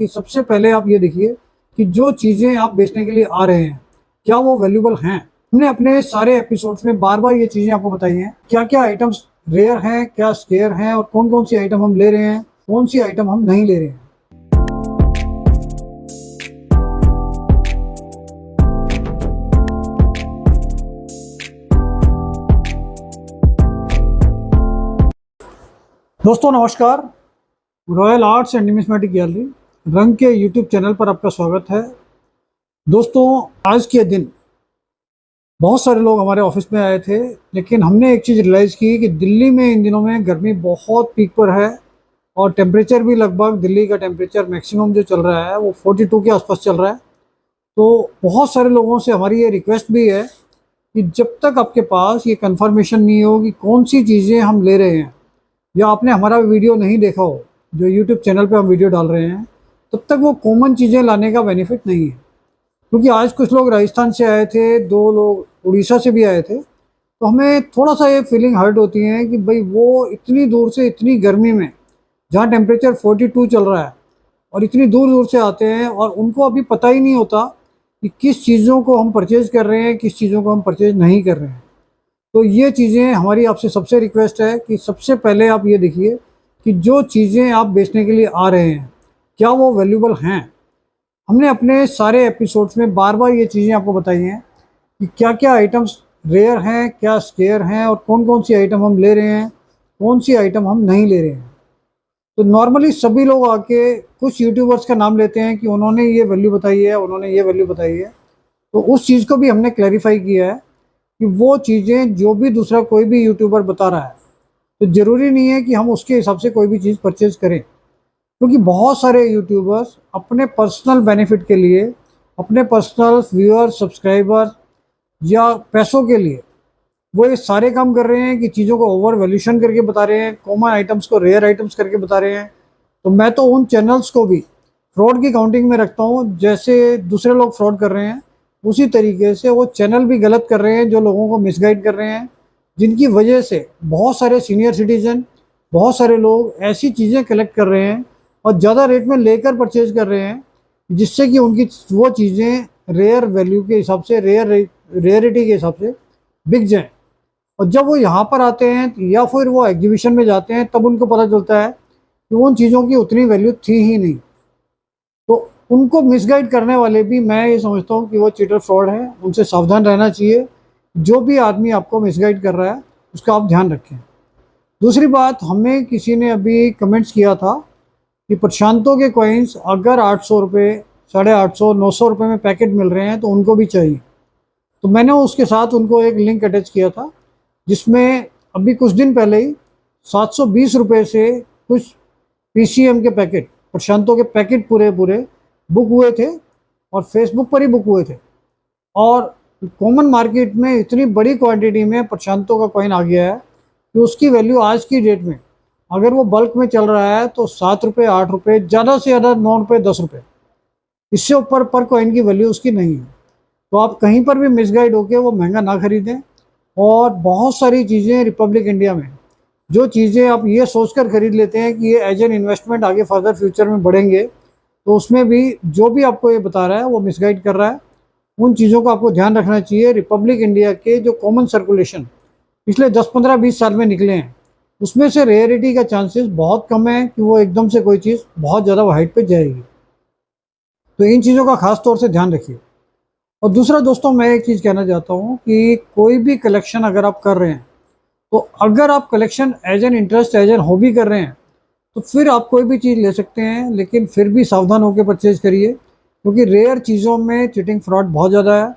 कि सबसे पहले आप ये देखिए कि जो चीज़ें आप बेचने के लिए आ रहे हैं, क्या वो वैल्यूएबल हैं? हमने अपने सारे एपिसोड्स में बार-बार ये चीज़ें आपको बताई हैं। क्या-क्या आइटम्स रेयर हैं, क्या स्केयर हैं और कौन-कौन सी आइटम हम ले रहे हैं, कौन सी आइटम हम नहीं ले रहे हैं। दोस्तों नमस्कार, royal arts and numismatic gallery रंग के यूट्यूब चैनल पर आपका स्वागत है। दोस्तों आज के दिन बहुत सारे लोग हमारे ऑफिस में आए थे, लेकिन हमने एक चीज़ रियलाइज़ की कि दिल्ली में इन दिनों में गर्मी बहुत पीक पर है और टेम्परेचर भी लगभग दिल्ली का टेम्परेचर मैक्सिमम जो चल रहा है वो 42 के आसपास चल रहा है। तो बहुत सारे लोगों से हमारी ये रिक्वेस्ट भी है कि जब तक आपके पास ये कंफर्मेशन नहीं हो कि कौन सी चीज़ें हम ले रहे हैं या आपने हमारा वीडियो नहीं देखा हो जो यूट्यूब चैनल पे हम वीडियो डाल रहे हैं, तब तक वो कॉमन चीज़ें लाने का बेनिफिट नहीं है। क्योंकि आज कुछ लोग राजस्थान से आए थे, 2 लोग उड़ीसा से भी आए थे, तो हमें थोड़ा-सा ये फीलिंग हर्ट होती है कि भई वो इतनी दूर से इतनी गर्मी में, जहाँ टेम्परेचर 42 चल रहा है और इतनी दूर-दूर से आते हैं और उनको अभी पता ही नहीं होता कि किस चीज़ों को हम परचेज़ कर रहे हैं, किस चीज़ों को हम परचेज़ नहीं कर रहे हैं। तो ये चीज़ें हमारी आपसे सबसे रिक्वेस्ट है कि सबसे पहले आप ये देखिए कि जो चीज़ें आप बेचने के लिए आ रहे हैं, क्या वो वैल्यूएबल हैं? हमने अपने सारे एपिसोड्स में बार-बार ये चीज़ें आपको बताई हैं कि क्या-क्या आइटम्स रेयर हैं, क्या स्केयर हैं और कौन-कौन सी आइटम हम ले रहे हैं, कौन सी आइटम हम नहीं ले रहे हैं। तो नॉर्मली सभी लोग आके कुछ यूट्यूबर्स का नाम लेते हैं कि उन्होंने ये वैल्यू बताई है, उन्होंने ये वैल्यू बताई है। तो उस चीज़ को भी हमने क्लैरिफ़ाई किया है कि वो चीज़ें जो भी दूसरा कोई भी यूट्यूबर बता रहा है, तो ज़रूरी नहीं है कि हम उसके हिसाब से कोई भी चीज़ परचेज़ करें। क्योंकि बहुत सारे यूट्यूबर्स अपने पर्सनल बेनिफिट के लिए, अपने पर्सनल व्यूअर्स, सब्सक्राइबर या पैसों के लिए वो ये सारे काम कर रहे हैं कि चीज़ों को ओवर वैल्यूएशन करके बता रहे हैं, कॉमन आइटम्स को रेयर आइटम्स करके बता रहे हैं। तो मैं तो उन चैनल्स को भी फ्रॉड की काउंटिंग में रखता हूँ। जैसे दूसरे लोग फ्रॉड कर रहे हैं, उसी तरीके से वो चैनल भी गलत कर रहे हैं जो लोगों को मिसगाइड कर रहे हैं, जिनकी वजह से बहुत सारे सीनियर सिटीजन, बहुत सारे लोग ऐसी चीज़ें कलेक्ट कर रहे हैं और ज़्यादा रेट में लेकर परचेज़ कर रहे हैं, जिससे कि उनकी वो चीज़ें रेयर वैल्यू के हिसाब से, रेयरिटी के हिसाब से बिक जाएँ। और जब वो यहाँ पर आते हैं या फिर वो एग्जीबिशन में जाते हैं, तब उनको पता चलता है कि उन चीज़ों की उतनी वैल्यू थी ही नहीं। तो उनको मिसगाइड करने वाले भी मैं ये समझता हूँ कि वो चीटर फ्रॉड है, उनसे सावधान रहना चाहिए। जो भी आदमी आपको मिसगाइड कर रहा है, उसका आप ध्यान रखें। दूसरी बात, हमें किसी ने अभी कमेंट्स किया था कि प्रशांतों के कॉइन्स अगर 800 रुपये, 850, 900 रुपये में पैकेट मिल रहे हैं तो उनको भी चाहिए। तो मैंने उसके साथ उनको एक लिंक अटैच किया था, जिसमें अभी कुछ दिन पहले ही 720 रुपये से कुछ पीसीएम के पैकेट, प्रशांतों के पैकेट पूरे बुक हुए थे और फेसबुक पर ही बुक हुए थे। और कॉमन मार्केट में इतनी बड़ी क्वांटिटी में प्रशांतों का कॉइन आ गया है कि उसकी वैल्यू आज की डेट में, अगर वो बल्क में चल रहा है तो 7 रुपये, 8 रुपये, ज़्यादा से ज़्यादा 9 रुपये, 10 रुपये, इससे ऊपर पर कॉइन की वैल्यू उसकी नहीं है। तो आप कहीं पर भी मिसगाइड होकर वो महंगा ना खरीदें। और बहुत सारी चीज़ें रिपब्लिक इंडिया में, जो चीज़ें आप ये सोचकर खरीद लेते हैं कि ये एज एन इन्वेस्टमेंट आगे फर्दर फ्यूचर में बढ़ेंगे, तो उसमें भी जो भी आपको ये बता रहा है वो मिसगाइड कर रहा है। उन चीज़ों का आपको ध्यान रखना चाहिए। रिपब्लिक इंडिया के जो कॉमन सर्कुलेशन पिछले 10-15-20 साल में निकले हैं, उसमें से रेयरिटी का चांसेस बहुत कम है कि वो एकदम से कोई चीज़ बहुत ज़्यादा हाइट पे जाएगी। तो इन चीज़ों का खास तौर से ध्यान रखिए। और दूसरा दोस्तों, मैं एक चीज़ कहना चाहता हूँ कि कोई भी कलेक्शन अगर आप कर रहे हैं, तो अगर आप collection as an interest, as an hobby कर रहे हैं, तो फिर आप कोई भी चीज़ ले सकते हैं, लेकिन फिर भी सावधान होकर परचेज़ करिए। क्योंकि रेयर चीज़ों में चीटिंग फ्रॉड बहुत ज़्यादा है,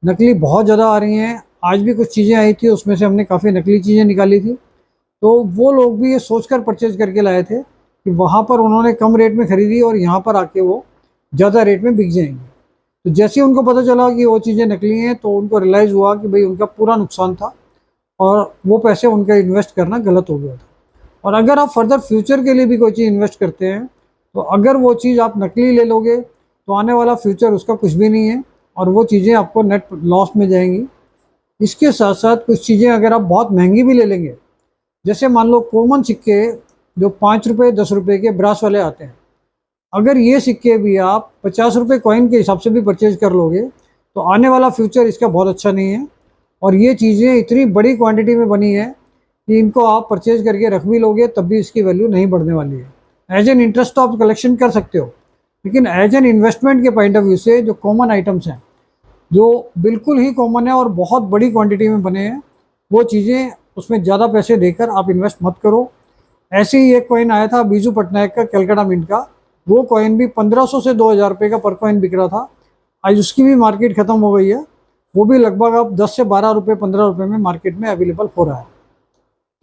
नकली बहुत ज़्यादा आ रही हैं। आज भी कुछ चीज़ें आई थी, उसमें से हमने काफ़ी नकली चीज़ें निकाली थी। तो वो लोग भी ये सोचकर परचेज़ करके लाए थे कि वहाँ पर उन्होंने कम रेट में ख़रीदी और यहाँ पर आके वो ज़्यादा रेट में बिक जाएंगी। तो जैसे ही उनको पता चला कि वो चीज़ें नकली हैं, तो उनको रियलाइज़ हुआ कि भाई उनका पूरा नुकसान था और वो पैसे उनका इन्वेस्ट करना गलत हो गया था। और अगर आप फर्दर फ्यूचर के लिए भी कोई चीज़ इन्वेस्ट करते हैं, तो अगर वो चीज़ आप नकली ले लोगे, तो आने वाला फ्यूचर उसका कुछ भी नहीं है और वो चीज़ें आपको नेट लॉस में जाएंगी। इसके साथ साथ कुछ चीज़ें अगर आप बहुत महंगी भी ले लेंगे, जैसे मान लो कॉमन सिक्के जो 5 रुपये, 10 रुपये के ब्रास वाले आते हैं, अगर ये सिक्के भी आप 50 रुपये कॉइन के हिसाब से भी परचेज कर लोगे तो आने वाला फ्यूचर इसका बहुत अच्छा नहीं है। और ये चीज़ें इतनी बड़ी क्वांटिटी में बनी है कि इनको आप परचेज करके रख भी लोगे तब भी इसकी वैल्यू नहीं बढ़ने वाली है। एज एन इंटरेस्ट तो आप कलेक्शन कर सकते हो, लेकिन एज एन इन्वेस्टमेंट के पॉइंट ऑफ व्यू से जो कॉमन आइटम्स हैं, जो बिल्कुल ही कॉमन है और बहुत बड़ी क्वांटिटी में बने हैं, वो चीज़ें उसमें ज़्यादा पैसे देकर आप इन्वेस्ट मत करो। ऐसे ही एक कॉइन आया था बीजू पटनायक का, कलकत्ता मिंट का। वो कॉइन भी 1500 से 2000 रुपये का पर कॉइन बिक रहा था। आज उसकी भी मार्केट ख़त्म हो गई है। वो भी लगभग अब 10 से 12 रुपये 15 रुपये में मार्केट में अवेलेबल हो रहा है।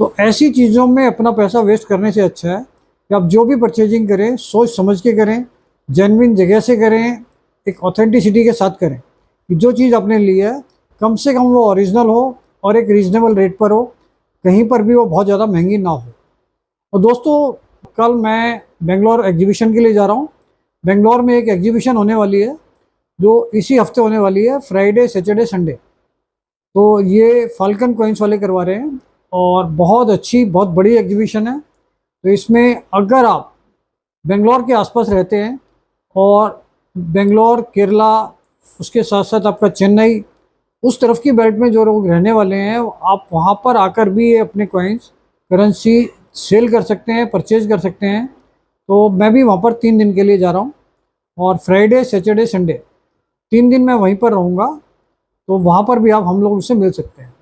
तो ऐसी चीज़ों में अपना पैसा वेस्ट करने से अच्छा है कि आप जो भी परचेजिंग करें सोच समझ के करें, जेन्युइन जगह से करें, एक ऑथेंटिसिटी के साथ करें कि जो चीज़ आपने ली है कम से कम वो ओरिजिनल हो और एक रीज़नेबल रेट पर हो, कहीं पर भी वो बहुत ज़्यादा महंगी ना हो। और दोस्तों, कल मैं बेंगलोर एग्जीबिशन के लिए जा रहा हूँ। बेंगलोर में एक एग्जीबिशन होने वाली है जो इसी हफ्ते होने वाली है, फ्राइडे सैटरडे संडे। तो ये फाल्कन कॉइन्स वाले करवा रहे हैं और बहुत अच्छी बहुत बड़ी एग्जीबिशन है। तो इसमें अगर आप बेंगलोर के आसपास रहते हैं और बेंगलोर, केरला, उसके साथ साथ आपका चेन्नई, उस तरफ की बेल्ट में जो लोग रहने वाले हैं, आप वहाँ पर आकर भी ये अपने कॉइन्स, करेंसी सेल कर सकते हैं, परचेज कर सकते हैं। तो मैं भी वहाँ पर 3 दिन के लिए जा रहा हूँ और फ्राइडे सैटरडे संडे 3 दिन मैं वहीं पर रहूँगा। तो वहाँ पर भी आप हम लोग उससे मिल सकते हैं।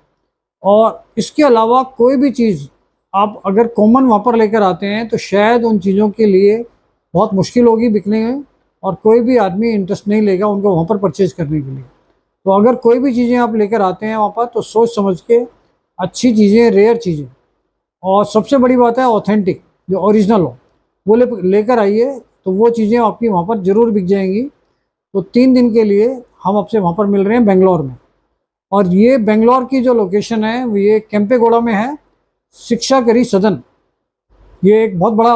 और इसके अलावा कोई भी चीज़ आप अगर कॉमन वहाँ पर लेकर आते हैं तो शायद उन चीज़ों के लिए बहुत मुश्किल होगी बिकने में, और कोई भी आदमी इंटरेस्ट नहीं लेगा उनको वहाँ पर परचेज करने के लिए। तो अगर कोई भी चीज़ें आप लेकर आते हैं वहाँ पर तो सोच समझ के अच्छी चीज़ें, रेयर चीज़ें, और सबसे बड़ी बात है ऑथेंटिक, जो ओरिजिनल हो वो लेकर आइए। तो वो चीज़ें आपकी वहाँ पर ज़रूर बिक जाएंगी। तो 3 दिन के लिए हम आपसे वहाँ पर मिल रहे हैं बेंगलोर में। और ये बेंगलोर की जो लोकेशन है वो ये केम्पेगौड़ा में है, शिक्षा करी सदन। ये एक बहुत बड़ा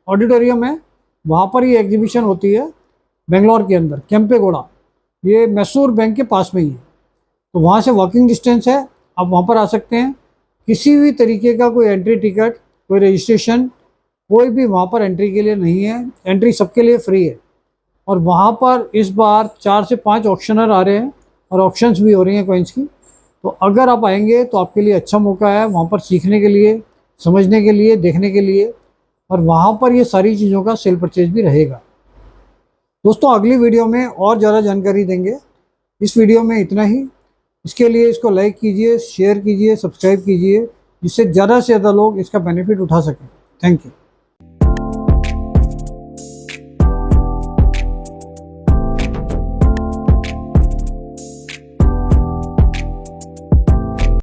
ऑडिटोरियम है, वहाँ पर ये एग्जीबिशन होती है बेंगलोर के अंदर, केम्पेगौड़ा। ये मैसूर बैंक के पास में ही है। तो वहाँ से वॉकिंग डिस्टेंस है, आप वहाँ पर आ सकते हैं। किसी भी तरीके का कोई एंट्री टिकट, कोई रजिस्ट्रेशन, कोई भी वहाँ पर एंट्री के लिए नहीं है। एंट्री सबके लिए फ्री है। और वहाँ पर इस बार 4 से 5 ऑक्शनर आ रहे हैं और ऑक्शंस भी हो रही हैं कॉइन्स की। तो अगर आप आएंगे तो आपके लिए अच्छा मौका है वहाँ पर सीखने के लिए, समझने के लिए, देखने के लिए। और वहाँ पर ये सारी चीज़ों का सेल परचेज भी रहेगा। दोस्तों, अगली वीडियो में और ज़्यादा जानकारी देंगे। इस वीडियो में इतना ही। इसके लिए इसको लाइक कीजिए, शेयर कीजिए, सब्सक्राइब कीजिए, जिससे ज़्यादा से ज़्यादा लोग इसका बेनिफिट उठा सकें। Thank you.